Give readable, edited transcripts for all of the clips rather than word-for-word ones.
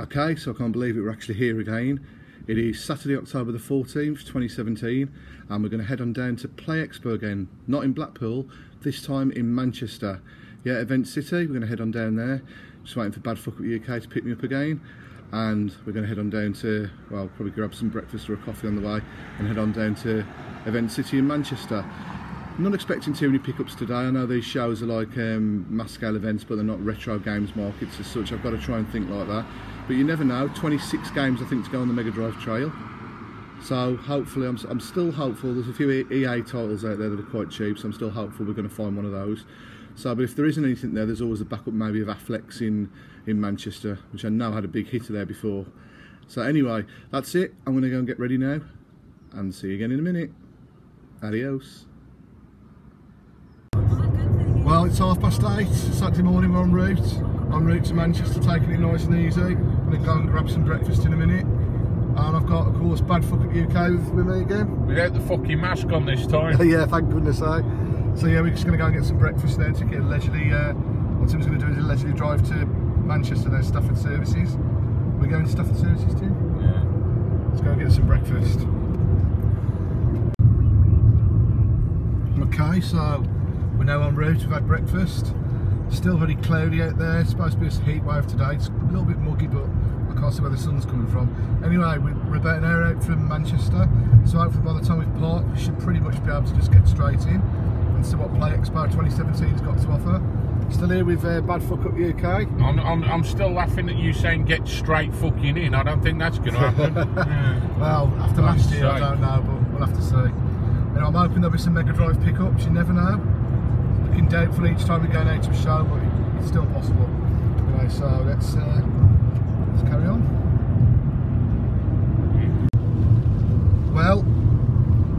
Okay, so I can't believe it, we're actually here again. It is Saturday, October the 14th, 2017, and we're going to head on down to Play Expo again. Not in Blackpool, this time in Manchester. Yeah, Event City, we're going to head on down there. Just waiting for Bad Fuck Up UK to pick me up again. And we're going to head on down to, well, probably grab some breakfast or a coffee on the way and head on down to Event City in Manchester. I'm not expecting too many pickups today. I know these shows are like mass scale events, but they're not retro games markets as such. I've got to try and think like that. But you never know, 26 games I think to go on the Mega Drive trail. So hopefully, I'm still hopeful. There's a few EA titles out there that are quite cheap, so I'm still hopeful we're going to find one of those. So, but if there isn't anything there, there's always a backup maybe of Affleck's in Manchester, which I know had a big hitter there before. So anyway, that's it. I'm going to go and get ready now, and see you again in a minute. Adios. Well, it's 8:30, Saturday morning, we're en route to Manchester, taking it nice and easy. I'm going to go and grab some breakfast in a minute. And I've got, of course, Bad Fuck Up UK with me again. Without the fucking mask on this time. Yeah, thank goodness, eh? So yeah, we're just going to go and get some breakfast there to get a leisurely, what Tim's going to do is a leisurely drive to Manchester, there's Stafford Services. We're going to Stafford Services, Tim? Yeah. Let's go and get some breakfast. Okay, so we're now en route, we've had breakfast. Still very cloudy out there, it's supposed to be a heat wave today. It's a little bit muggy, but I can't see where the sun's coming from. Anyway, we're about an hour out from Manchester, so hopefully by the time we've parked, we should pretty much be able to just get straight in and see what Play Expo 2017's got to offer. Still here with Bad Fuck Up UK. I'm still laughing at you saying get straight fucking in. I don't think that's going to happen. Yeah. Well, after last year, I don't know, but we'll have to see. You know, I'm hoping there'll be some Mega Drive pickups, you never know. Looking doubtful each time we're going out to a show, but it's still possible. Anyway, so let's carry on. Well,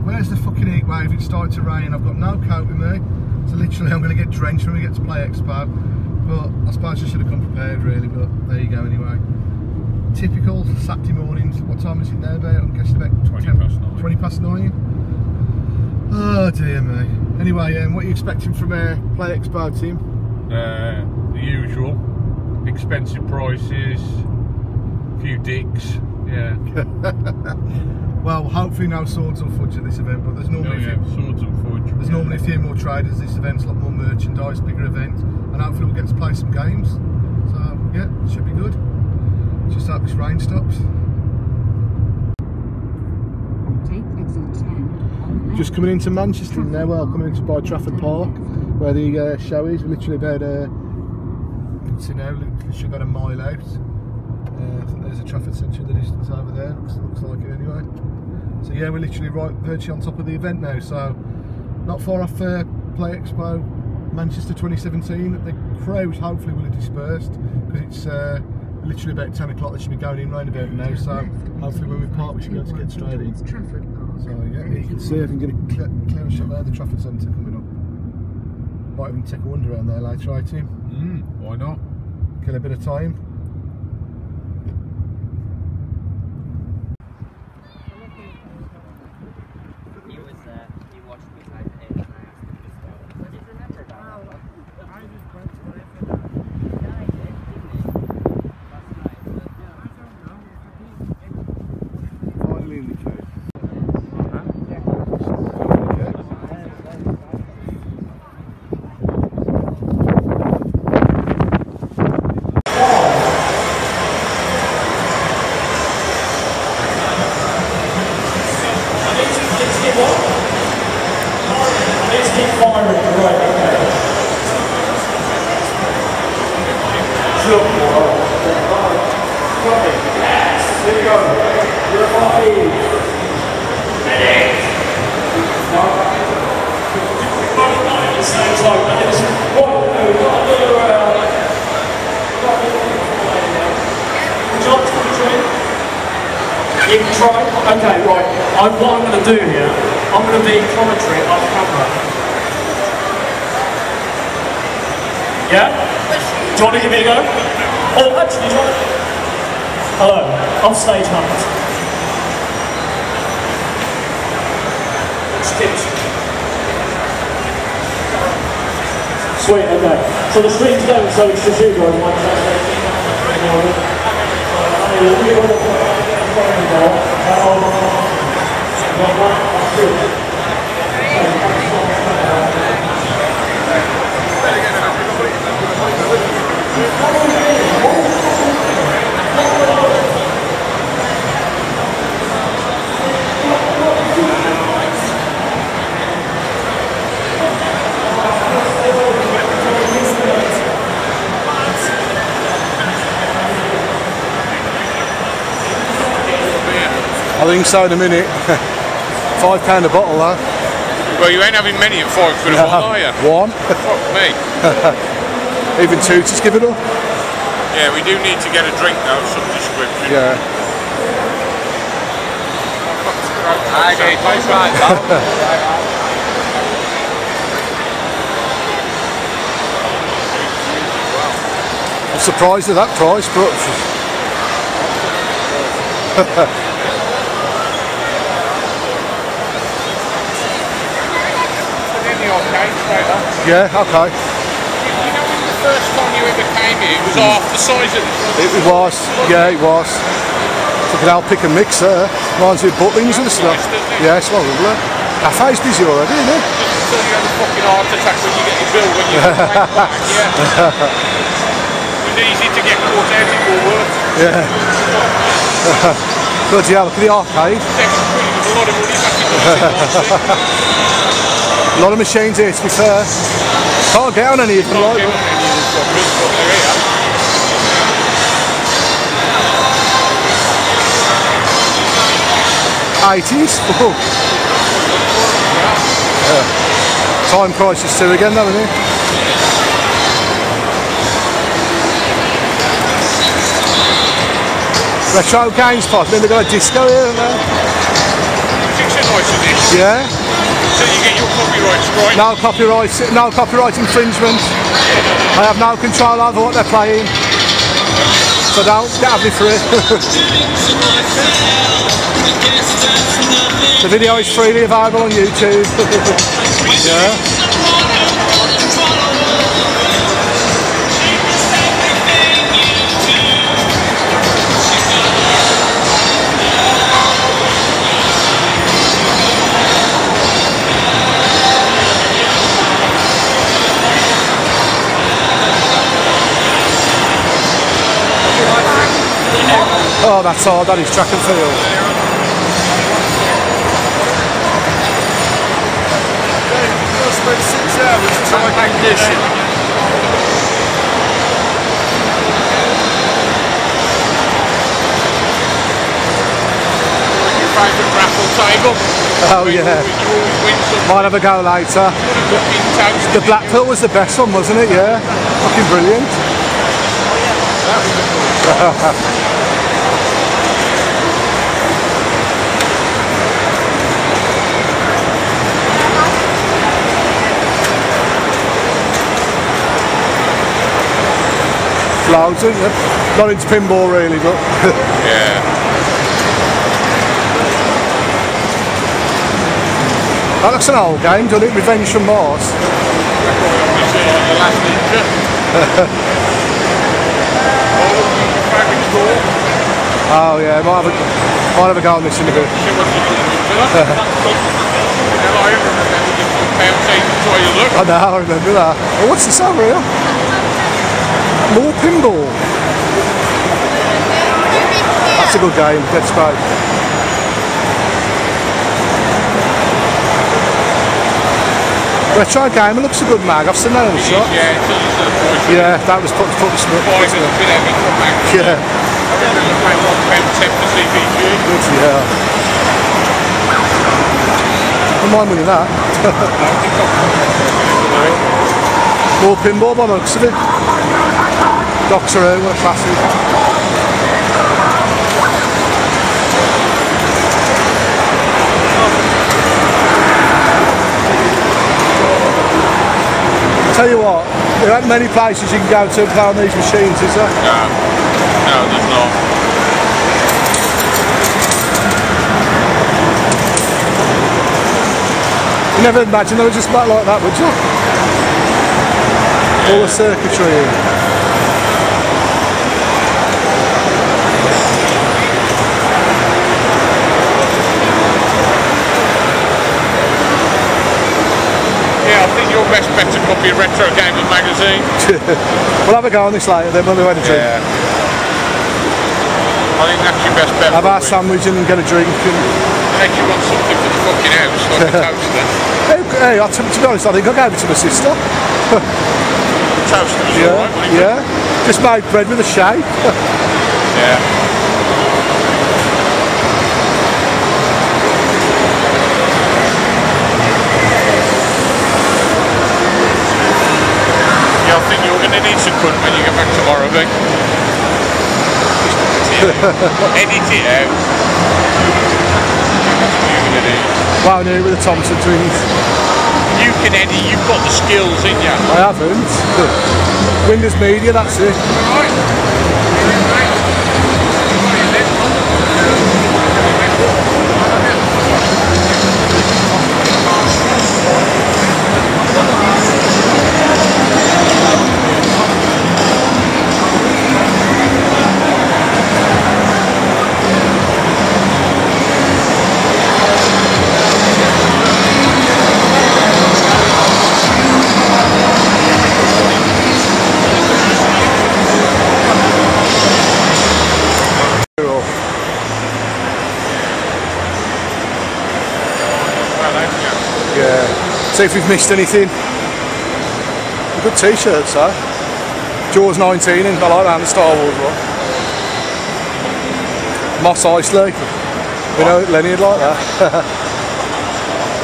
where's the fucking heat wave? It's starting to rain. I've got no coat with me, so literally I'm going to get drenched when we get to Play Expo. But I suppose I should have come prepared really, but there you go anyway. Typical Saturday mornings. What time is it now about? I'm guessing about 20 past 9. Oh dear me. Anyway, what are you expecting from Play Expo, Tim? The usual. Expensive prices, a few dicks, yeah. Well, hopefully no swords or fudge at this event, but there's normally swords and fudge. There's normally a few more traders. This event's a lot more merchandise, bigger event, and hopefully we'll get to play some games. So yeah, it should be good. Just hope this rain stops. Take exit 10. Just coming into Manchester now. Well, coming into by Trafford Park, where the show is. We're literally about you can see now, literally about a mile out. I think there's a Trafford Centre in the distance over there. Looks like it anyway. So yeah, we're literally right virtually on top of the event now. So not far off Play Expo Manchester 2017. The crowd hopefully will have dispersed because it's literally about 10 o'clock. They should be going in round about now. So hopefully when we park, we should be able to get straight in. So yeah, you can see I can get a clear shot there. The Trafford Centre coming up. Might even take a wander around there later, right, Tim? Why not? Kill a bit of time. You can try. Okay, right. What I'm going to do here, I'm going to be commentary on camera. Yeah? Do you want to give me a go? Oh, actually, do you want to... Hello, I'm Stage Hunt. Stitch. Sweet, okay. So the stream today was so it's just you guys, like, I think so in a minute. £5 a bottle though. Well, you ain't having many at £5 a bottle, are you? One. Fuck me. Even two, just give it up. Yeah, we do need to get a drink though of some description. Yeah. I'm surprised at that price, but yeah, okay. You know, when the first time you ever came here, it was half the size of this. It was, yeah, it was. Fucking hell, pick and mix there. Reminds me of Butlins and stuff. Yeah, it's well lovely. Cafe's busy already, isn't it? Just until you have a fucking heart attack when you get your bill when you pay back, yeah. It was easy to get caught out at Woolworths. Yeah. Good, yeah, look at the arcade. £7 was a lot of money back in the A lot of machines here, to be fair. Can't get on any of them, like. 80s. Yeah. Time crisis too again, though, isn't it? Retro games pod. Then they've got a disco here, haven't they? It's a nice edition. Yeah. So you get your copyrights right. No copyright infringement. I have no control over what they're playing. So don't get me for it. The video is freely available on YouTube. Yeah. Oh, that's all, that is track and field. You'll spend 6 hours trying ignition. Your favourite raffle table? Oh yeah. You always win something. Might have a go later. The Blackpool was the best one, wasn't it? Yeah. Fucking brilliant. Loads, isn't it? Not into pinball really, but yeah. That looks an old game, doesn't it? Revenge from Mars. Oh yeah, might have a go on this in a bit. I know, I remember that. Oh, what's this over here? More pinball. That's a good game, that's great. Retro Gamer looks a good mag, I've seen that in the shop. Yeah, that was put the smut. Yeah. I remember paying £1.10 for CBG. Good, yeah. I don't mind winning that. More pinball by the looks of it. Doctor Who, what a classic. Tell you what, there aren't many places you can go to play on these machines, is there? No, there's not. You never imagined they were just back like that, would you? Yeah. All the circuitry in. best bet to copy a retro gamer magazine. We'll have a go on this later then when we've had a drink. Yeah. I think that's your best bet. Have our sandwich and get a drink. Unless you want something for the fucking house, like a toaster. Hey, to be honest, I think I gave it to my sister. Toaster was Yeah, alright, wasn't it? yeah. Just made bread with a shape. Yeah. Yeah, I think you're going to need some cunt when you get back tomorrow, Vic. Edit it out. That's what you're going to need. Well, new with the Thompson twins. You can edit, you've got the skills in you. I haven't. Windows Media, that's it. Yeah. See if we've missed anything. Good t-shirts, though. Jaws 19, and I like that, the Star Wars one. Moss Eisley. We know Lenny would like that.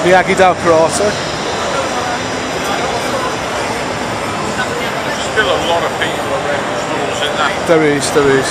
Miyagi Del Karate. Still a lot of people around the stores in that. There is, there is.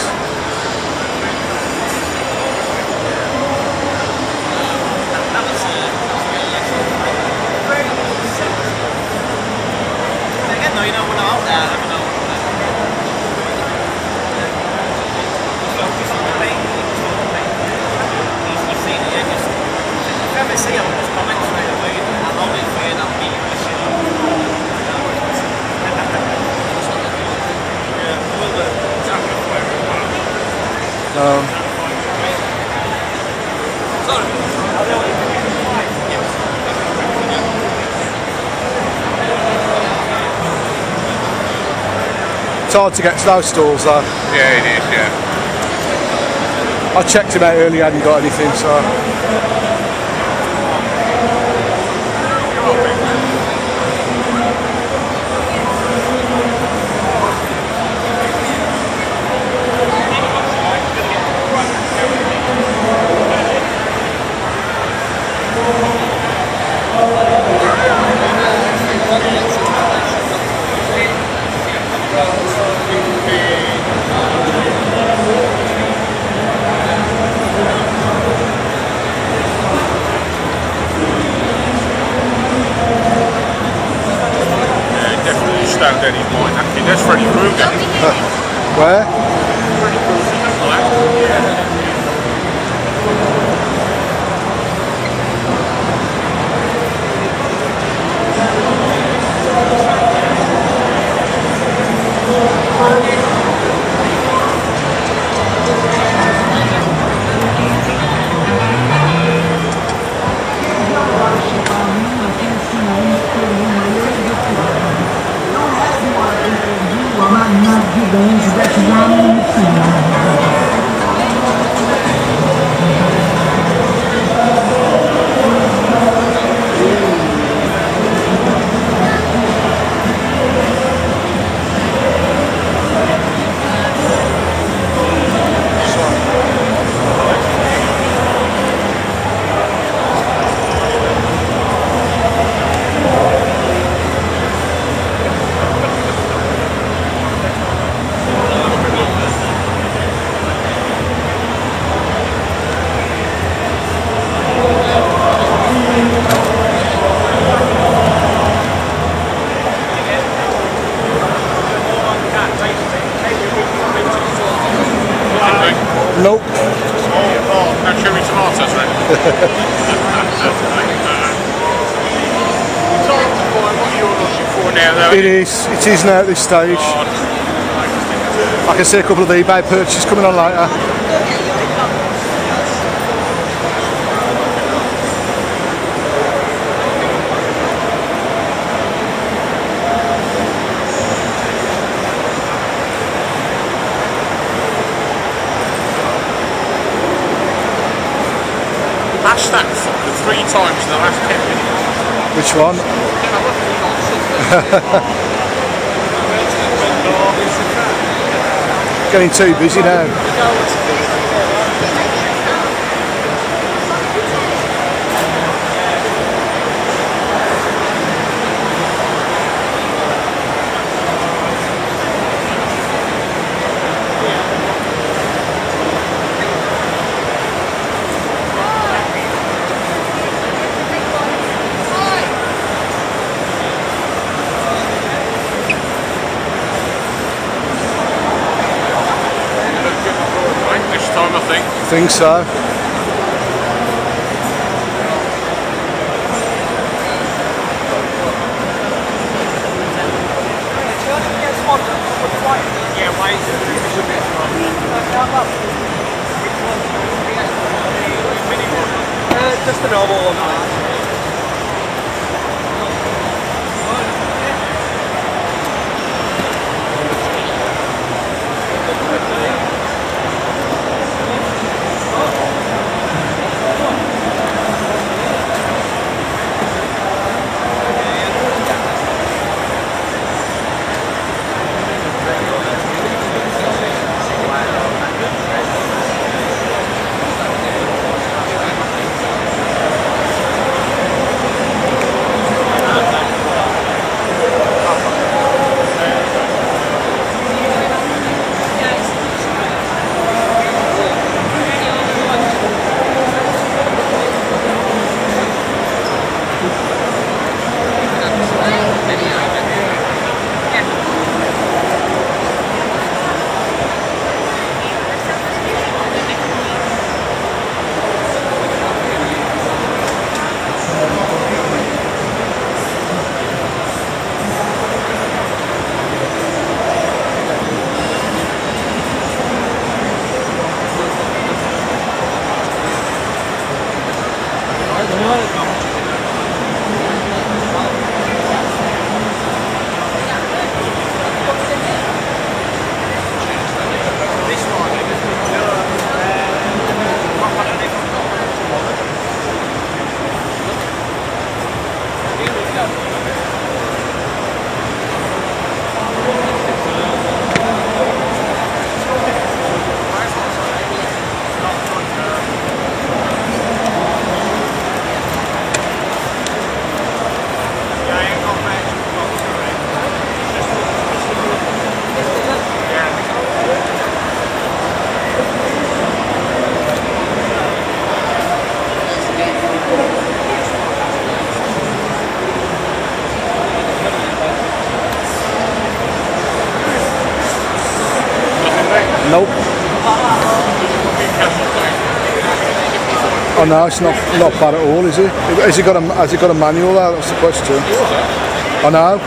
It's hard to get to those stores though. Yeah, it is, yeah. I checked him out earlier, hadn't got anything, so. Stand any point. Actually, that's Freddy Krueger. Where? Freddy Krueger. Nope. Oh, no cherry tomatoes, right? It's hard to find what you're looking for now, though. It is now at this stage. I can see a couple of eBay purchases coming on later. times in the last 10 minutes. Which one? Getting too busy now. I think so. Just a normal one. Nope. Oh no, it's not bad at all, is it? Has it got a manual there? That's the question. I know.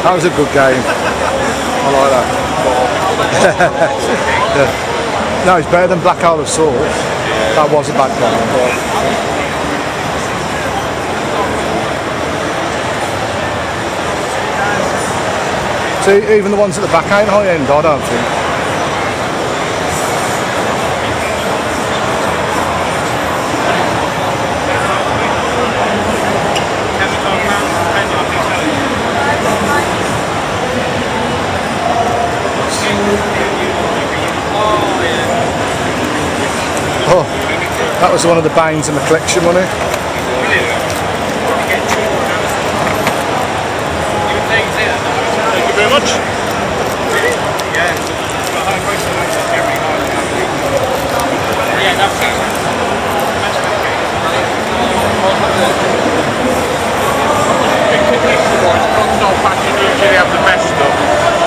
That was a good game. I like that. No, it's better than Black Isle of Salt. That was a bad game. See, even the ones at the back ain't high end, I don't think. Oh, that was one of the banes in the collection, wasn't it? Thank you very much. Really? Yeah.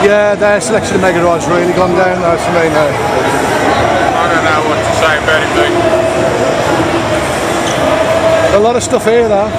Yeah, their selection of Mega Ride's really gone down though for me now. I don't know what to say about it, mate. A lot of stuff here though.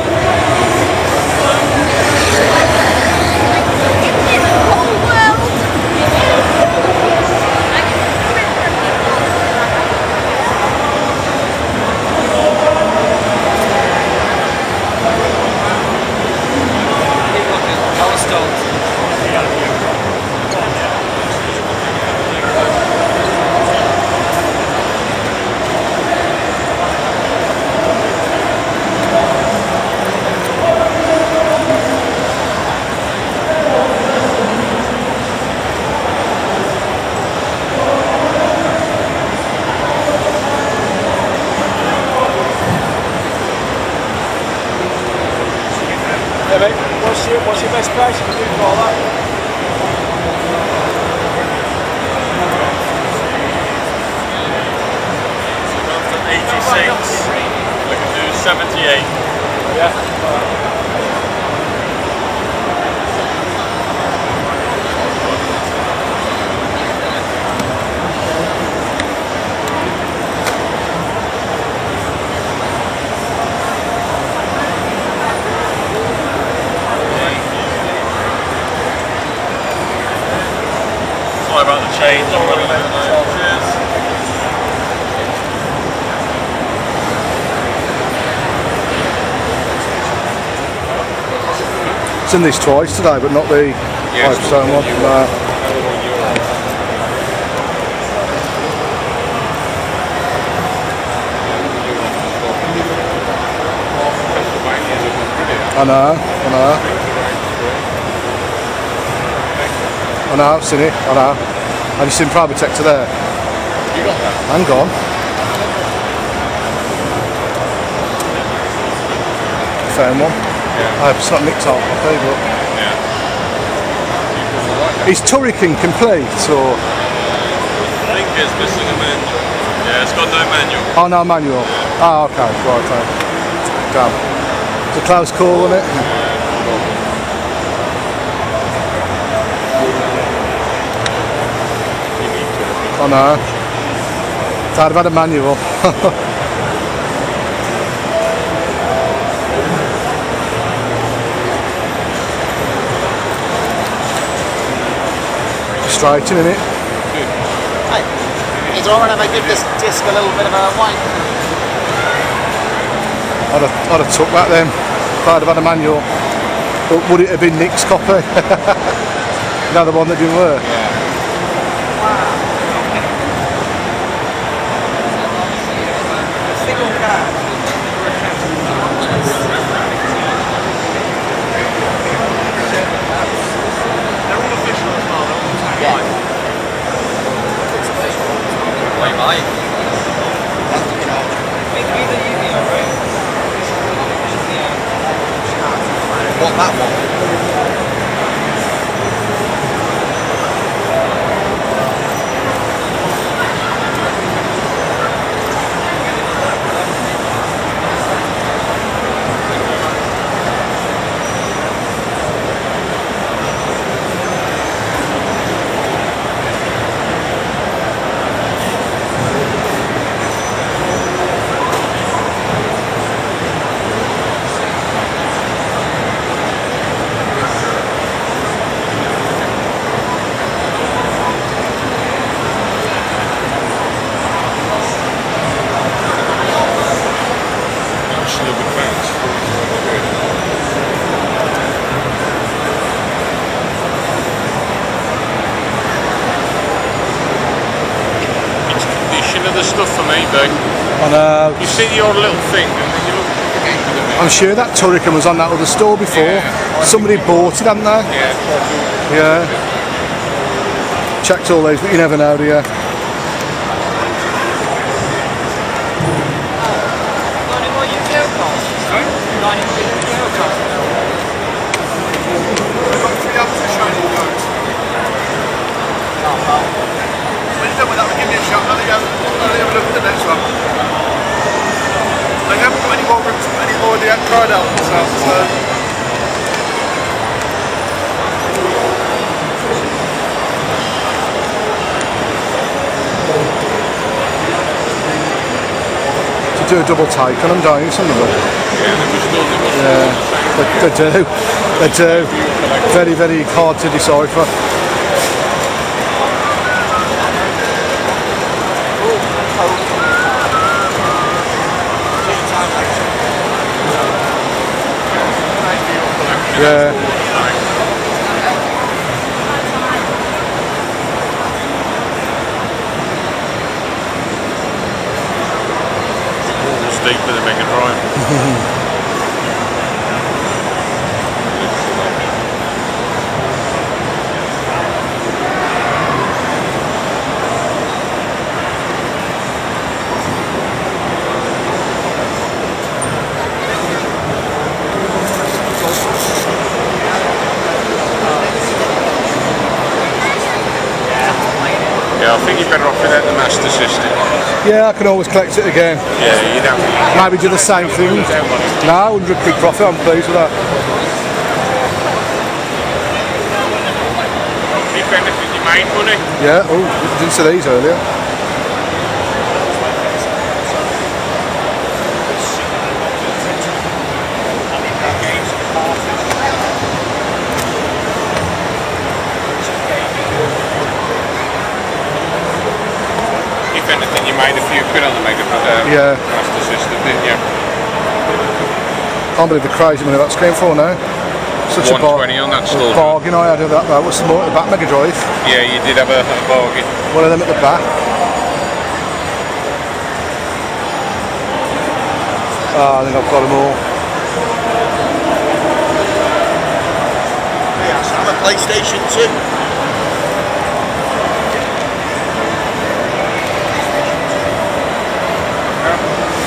Christ, you can do for all that. After 86, we can do 78. Yeah. Sorry about the change. Cheers. It's in this twice today, but not the 5% one. No. I know. I've seen it, I know. Have you seen Private Protector there? You got that? Hang on. Found one. Yeah. It's not nicked off, but Yeah. is Turrican complete or? I think it's missing a manual. Yeah, it's got no manual. Oh no, manual. Oh okay, right. Damn. It's a close call, isn't it? Oh no. So I'd have had a manual. Frustrating, isn't it? Hey, it's alright if I give this disc a little bit of a wipe. I'd have took that then. If I'd have had a manual. But would it have been Nick's copy? Another one that didn't work? Single card. They're all official as well. They're all tag Yeah. line. Wait, mate. What, that one? Still good fans. It's condition of the stuff for me, Big. I know. You see the odd little thing and then you look at it. I'm sure that Turrican was on that other store before. Yeah. Somebody bought it, hadn't they? Yeah. Yeah. Checked all these, but you never know, do you? When you're done with that, give me a shot. I'll have a look at the next one. They haven't got any more of the tried out themselves, so. To do a double take on them, don't you, some of them? Yeah, it was done. Yeah, they do. Very, very hard to decipher. Yeah. Steep with a Mega Drive. without the Master System? Yeah, I can always collect it again. Yeah, you don't. Maybe do the same thing. No, 100 quid profit, I'm pleased with that. If anything, you made money. Yeah, oh, didn't see these earlier. If anything, you made a few quid on the Yeah. Master System, didn't you? Can't believe the crazy money that's going for now. Such a 120 on that store. bargain I had of that though. What's the more at the back? Mega Drive. Yeah, you did have a bargain. One of them at the back. I think I've got them all. Yeah, so I'm a PlayStation 2.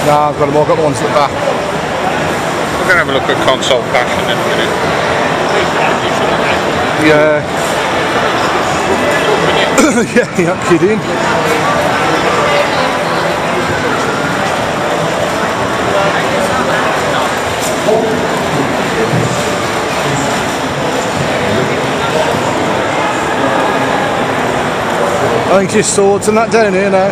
No, I've got them all. Got the ones at the back. We're going to have a look at console passion in a minute. Yeah. Yeah, you're not kidding. I think your swords and that down here now.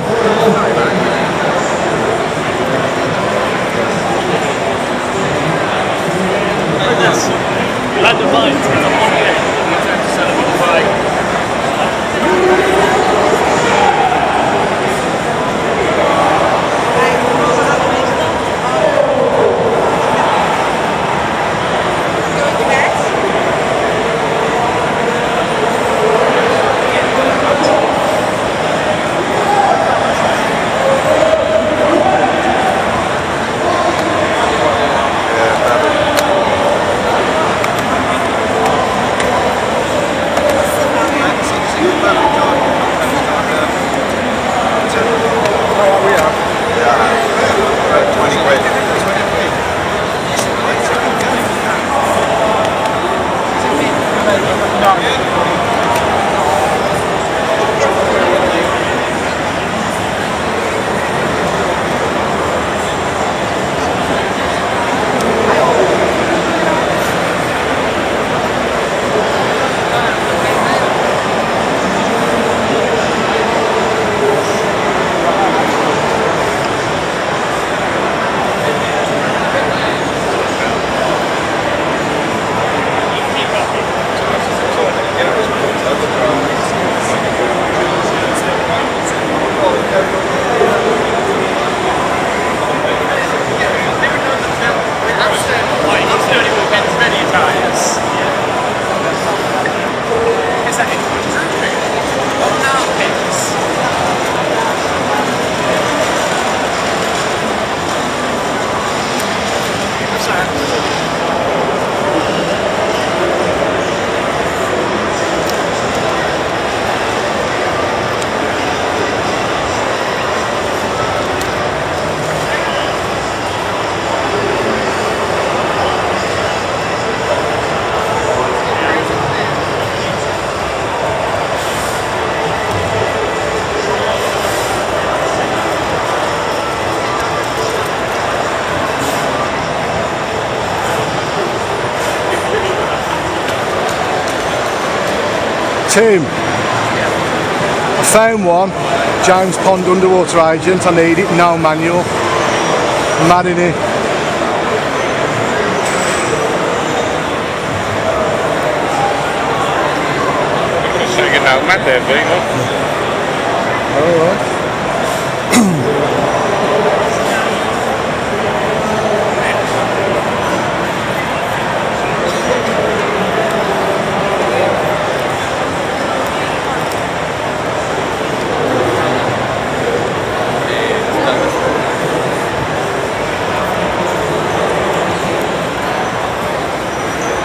Like the vines, it's a long game. You have to sell them on the bike. Tim, I found one, James Pond Underwater Agent. I need it, no manual. Mad in it. So you get no mad there, Vino. Alright.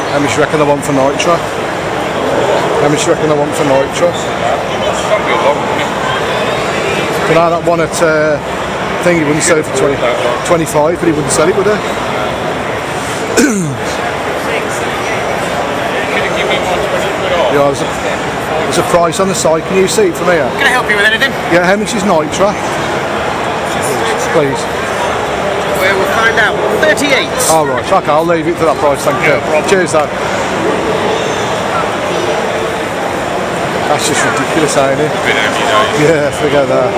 How much you reckon I want for Nitro? How much you reckon I want for Nitro? You know that one at thing he wouldn't sell it for 25, but he wouldn't sell it, would he? Yeah, There's a price on the side. Can you see it from here? Can I help you with anything? Yeah, how much is Nitra? Please. We will find out. 38. All right, okay, I'll leave it to that price, thank you. Cheers, though. That's just ridiculous, ain't it? Bit heavy, though. Yeah, forget that.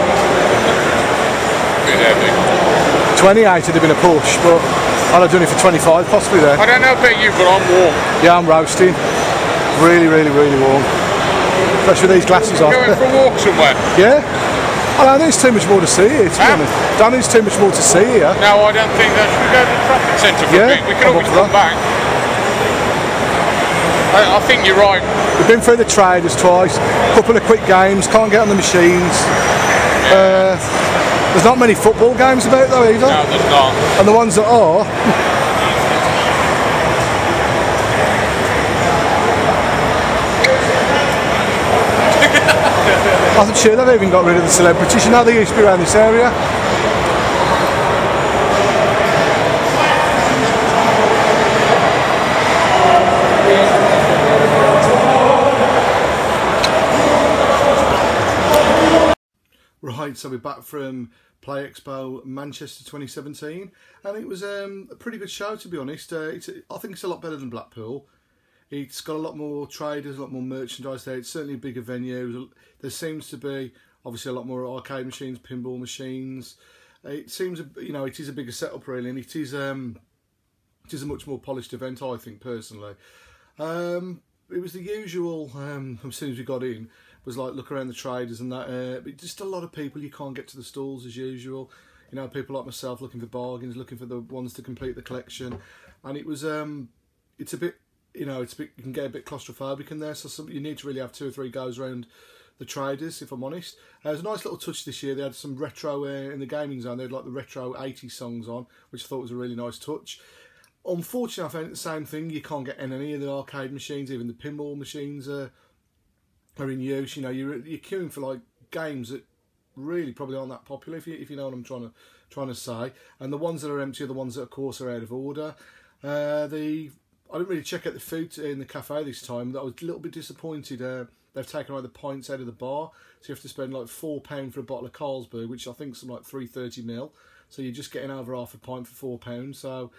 Bit heavy. 28 would have been a push, but I'd have done it for 25 possibly there. I don't know about you, but I'm warm. Yeah, I'm roasting. Really, really, really warm. Especially with these glasses on. Going for a walk somewhere? Yeah? I don't think there's too much more to see here, to be honest. I don't think there's too much more to see here. No, I don't think that. Should we go to the traffic centre for a bit? We can I'm always up for come back. I think you're right. We've been through the traders twice, couple of quick games, can't get on the machines. There's not many football games about though either. No, there's not. And the ones that are, I'm sure they've even got rid of the celebrities. You know they used to be around this area. Right, so we're back from Play Expo Manchester 2017, and it was a pretty good show, to be honest. I think it's a lot better than Blackpool. It's got a lot more traders, a lot more merchandise there. It's certainly a bigger venue. There seems to be obviously a lot more arcade machines, pinball machines. It seems, you know, it is a bigger setup really, and it is a much more polished event, I think personally. It was the usual. As soon as we got in, was like look around the traders and that. But just a lot of people. You can't get to the stalls as usual. You know, people like myself looking for bargains, looking for the ones to complete the collection, and it was it's a bit. You know, you can get a bit claustrophobic in there, so you need to really have 2 or 3 goes around the traders, if I'm honest. There's a nice little touch this year. They had some retro in the gaming zone. They had like the retro 80s songs on, which I thought was a really nice touch. Unfortunately, I found it the same thing. You can't get any of the arcade machines, even the pinball machines are in use. You know, you're queuing for like games that really probably aren't that popular, if you know what I'm trying to say. And the ones that are empty are the ones that, of course, are out of order. I didn't really check out the food in the cafe this time. I was a little bit disappointed. They've taken all the pints out of the bar, so you have to spend like £4 for a bottle of Carlsberg, which I think is like 330ml. So you're just getting over half a pint for £4. So,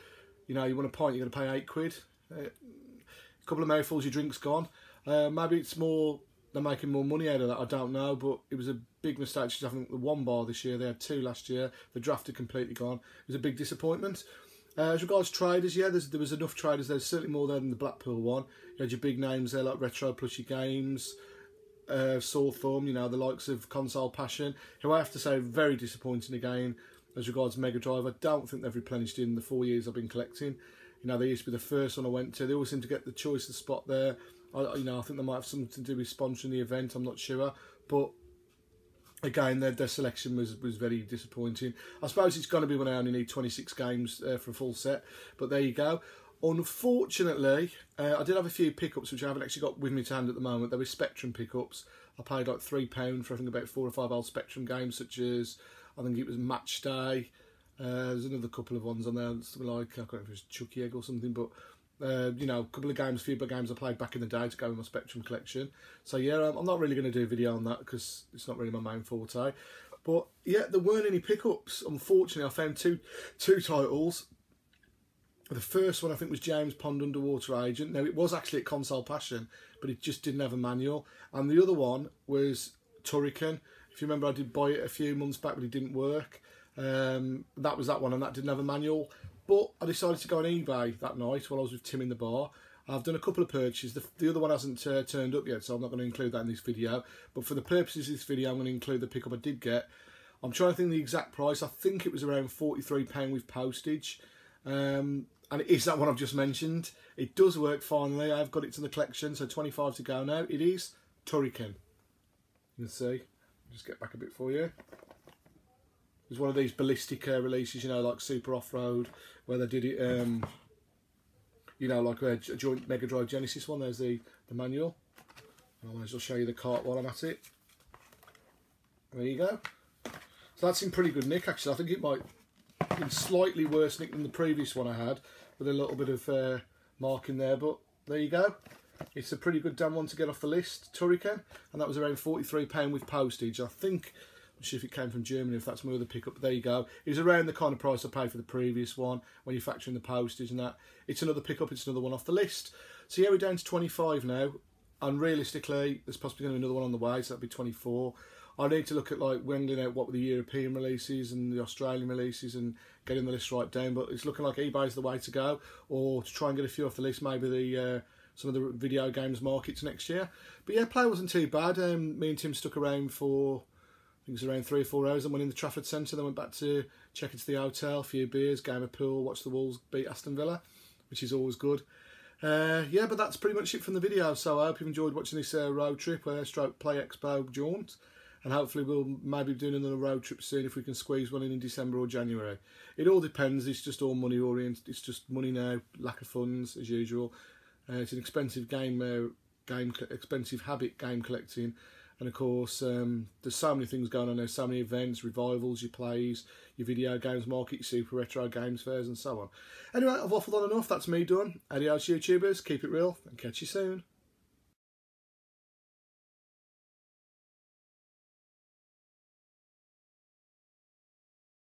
you know, you want a pint, you're going to pay £8. A couple of mouthfuls, your drink's gone. Maybe it's more they're making more money out of that. I don't know, but it was a big mistake. I think the one bar this year, they had 2 last year. The draft had completely gone. It was a big disappointment. As regards traders, yeah, there was enough traders. There's certainly more there than the Blackpool one. You had your big names there like Retro Plushy Games, Saw Thumb, you know, the likes of Console Passion, who I have to say very disappointing again as regards Mega Drive. I don't think they've replenished in the 4 years I've been collecting. You know, they used to be the first one I went to. They always seem to get the choice of spot there. You know, I think they might have something to do with sponsoring the event. I'm not sure, but again, their selection was very disappointing. I suppose it's going to be when I only need 26 games for a full set, but there you go. Unfortunately, I did have a few pickups which I haven't actually got with me to hand at the moment. There were Spectrum pickups. I paid like £3 for I think about 4 or 5 old Spectrum games, such as I think it was Match Day. There's another couple of ones on there, something like I can't know if it was Chucky Egg or something, but you know, a couple of games, few games I played back in the day to go with my Spectrum collection. So yeah, I'm not really going to do a video on that because it's not really my main forte. But yeah, there weren't any pickups. Unfortunately, I found two titles. The first one I think was James Pond Underwater Agent. Now it was actually at Console Passion, but it just didn't have a manual. And the other one was Turrican. If you remember, I did buy it a few months back, but it didn't work. That was that one, and that didn't have a manual. But I decided to go on eBay that night while I was with Tim in the bar. I've done a couple of purchases. The other one hasn't turned up yet, so I'm not going to include that in this video. But for the purposes of this video, I'm going to include the pickup I did get. I'm trying to think the exact price. I think it was around £43 with postage. And it is that one I've just mentioned. It does work finally. I've got it to the collection, so 25 to go now. It is Turrican. You can see. Just get back a bit for you. It's one of these ballistic releases, you know, like Super Off-Road, where they did it, you know, like a joint Mega Drive Genesis one. There's the manual. I might as well show you the cart while I'm at it. There you go. So that's in pretty good nick, actually. I think it might be in slightly worse nick than the previous one I had, with a little bit of mark in there, but there you go. It's a pretty good damn one to get off the list, Turrican, and that was around £43 with postage. I think, I'm not sure if it came from Germany, if that's my other pickup, but there you go. It was around the kind of price I paid for the previous one, when you factor in the postage and that. It's another pickup, it's another one off the list. So yeah, we're down to 25 now, and realistically, there's possibly going to be another one on the way, so that'll be 24. I need to look at like wingling out what were the European releases and the Australian releases and getting the list right down, but it's looking like eBay's the way to go, or to try and get a few off the list, maybe the some of the video games markets next year. But yeah, play wasn't too bad. Me and Tim stuck around for, I think it was around 3 or 4 hours, and went in the Trafford Centre, then went back to check into the hotel, a few beers, game of pool, watch the Wolves beat Aston Villa, which is always good. Yeah, but that's pretty much it from the video, so I hope you've enjoyed watching this road trip, stroke Play Expo jaunt, and hopefully we'll maybe be doing another road trip soon if we can squeeze one in December or January. It all depends, it's just all money oriented, it's just money now, lack of funds as usual. It's an expensive expensive habit, game collecting, and of course there's so many things going on there, so many events, revivals, your plays, your video games market, your super retro games fairs and so on. Anyway, I've waffled on enough, that's me done. Adios YouTubers, keep it real and catch you soon.